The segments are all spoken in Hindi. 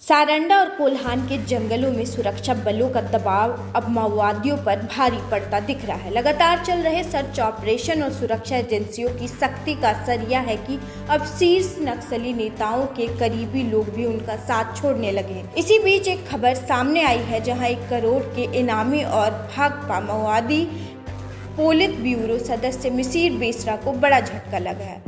सारंडा और कोल्हान के जंगलों में सुरक्षा बलों का दबाव अब माओवादियों पर भारी पड़ता दिख रहा है। लगातार चल रहे सर्च ऑपरेशन और सुरक्षा एजेंसियों की सख्ती का असर यह है कि अब शीर्ष नक्सली नेताओं के करीबी लोग भी उनका साथ छोड़ने लगे हैं। इसी बीच एक खबर सामने आई है जहां 1 करोड़ के इनामी और भाकपा माओवादी पोलित ब्यूरो सदस्य मिसिर बेसरा को बड़ा झटका लगा है।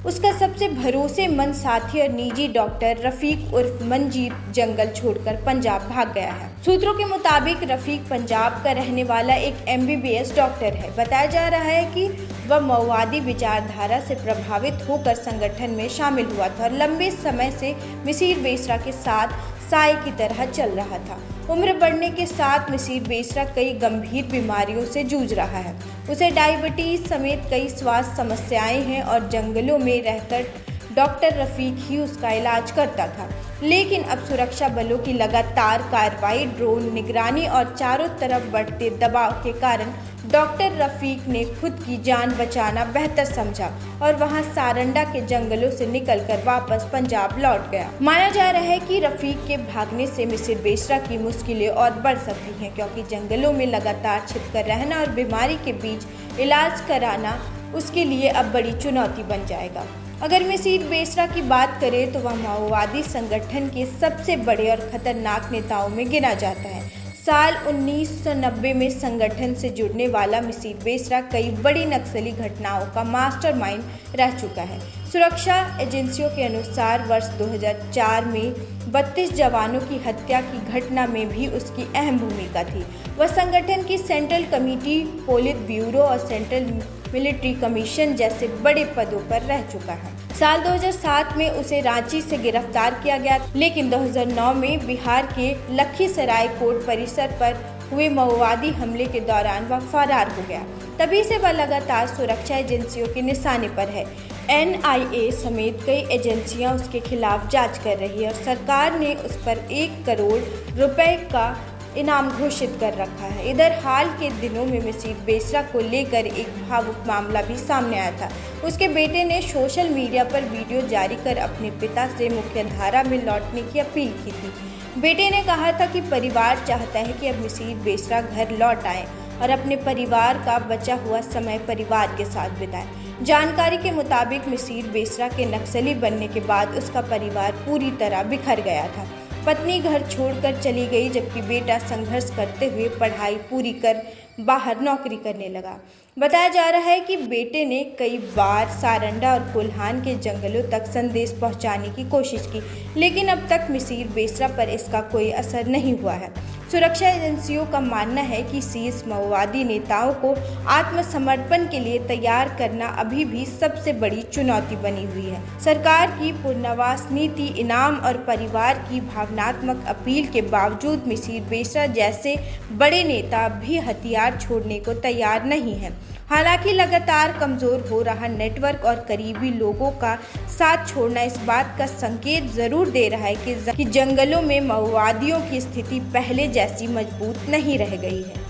उसका सबसे भरोसेमंद साथी और निजी डॉक्टर रफीक उर्फ मंजीत जंगल छोड़कर पंजाब भाग गया है। सूत्रों के मुताबिक रफीक पंजाब का रहने वाला एक MBBS डॉक्टर है। बताया जा रहा है कि वह माओवादी विचारधारा से प्रभावित होकर संगठन में शामिल हुआ था और लंबे समय से मिसिर बेसरा के साथ साए की तरह चल रहा था। उम्र बढ़ने के साथ मिसिर बेसरा कई गंभीर बीमारियों से जूझ रहा है। उसे डायबिटीज समेत कई स्वास्थ्य समस्याएं हैं और जंगलों में रहकर डॉक्टर रफीक ही उसका इलाज करता था। लेकिन अब सुरक्षा बलों की लगातार कार्रवाई, ड्रोन निगरानी और चारों तरफ बढ़ते दबाव के कारण डॉक्टर रफीक ने खुद की जान बचाना बेहतर समझा और वहां सारंडा के जंगलों से निकलकर वापस पंजाब लौट गया। माना जा रहा है कि रफीक के भागने से मिसिर बेसरा की मुश्किलें और बढ़ सकती हैं, क्योंकि जंगलों में लगातार छिपकर रहना और बीमारी के बीच इलाज कराना उसके लिए अब बड़ी चुनौती बन जाएगा। अगर मिसिर बेसरा की बात करें तो वह माओवादी संगठन के सबसे बड़े और खतरनाक नेताओं में गिना जाता है। साल 1990 में संगठन से जुड़ने वाला मिसिर बेसरा कई बड़ी नक्सली घटनाओं का मास्टरमाइंड रह चुका है। सुरक्षा एजेंसियों के अनुसार वर्ष 2004 में 32 जवानों की हत्या की घटना में भी उसकी अहम भूमिका थी। वह संगठन की सेंट्रल कमेटी, पोलित ब्यूरो और सेंट्रल मिलिट्री कमीशन जैसे बड़े पदों पर रह चुका है। साल 2007 में उसे रांची से गिरफ्तार किया गया, लेकिन 2009 में बिहार के लखीसराय कोर्ट परिसर पर हुए माओवादी हमले के दौरान वह फरार हो गया। तभी से वह लगातार सुरक्षा एजेंसियों के निशाने पर है। NIA समेत कई एजेंसियां उसके खिलाफ जांच कर रही है और सरकार ने उस पर 1 करोड़ रुपए का इनाम घोषित कर रखा है। इधर हाल के दिनों में मिसिर बेसरा को लेकर एक भावुक मामला भी सामने आया था। उसके बेटे ने सोशल मीडिया पर वीडियो जारी कर अपने पिता से मुख्यधारा में लौटने की अपील की थी। बेटे ने कहा था कि परिवार चाहता है कि अब मिसिर बेसरा घर लौट आए और अपने परिवार का बचा हुआ समय परिवार के साथ बिताए। जानकारी के मुताबिक मिसिर बेसरा के नक्सली बनने के बाद उसका परिवार पूरी तरह बिखर गया था। पत्नी घर छोड़कर चली गई, जबकि बेटा संघर्ष करते हुए पढ़ाई पूरी कर बाहर नौकरी करने लगा। बताया जा रहा है कि बेटे ने कई बार सारंडा और कोल्हान के जंगलों तक संदेश पहुंचाने की कोशिश की, लेकिन अब तक मिसिर बेसरा पर इसका कोई असर नहीं हुआ है। सुरक्षा एजेंसियों का मानना है कि शीर्ष माओवादी नेताओं को आत्मसमर्पण के लिए तैयार करना अभी भी सबसे बड़ी चुनौती बनी हुई है। सरकार की पुनर्वास नीति, इनाम और परिवार की भावनात्मक अपील के बावजूद मिसिर बेसरा जैसे बड़े नेता भी हथियार छोड़ने को तैयार नहीं है। हालांकि लगातार कमजोर हो रहा नेटवर्क और करीबी लोगों का साथ छोड़ना इस बात का संकेत जरूर दे रहा है कि जंगलों में माओवादियों की स्थिति पहले जैसी मजबूत नहीं रह गई है।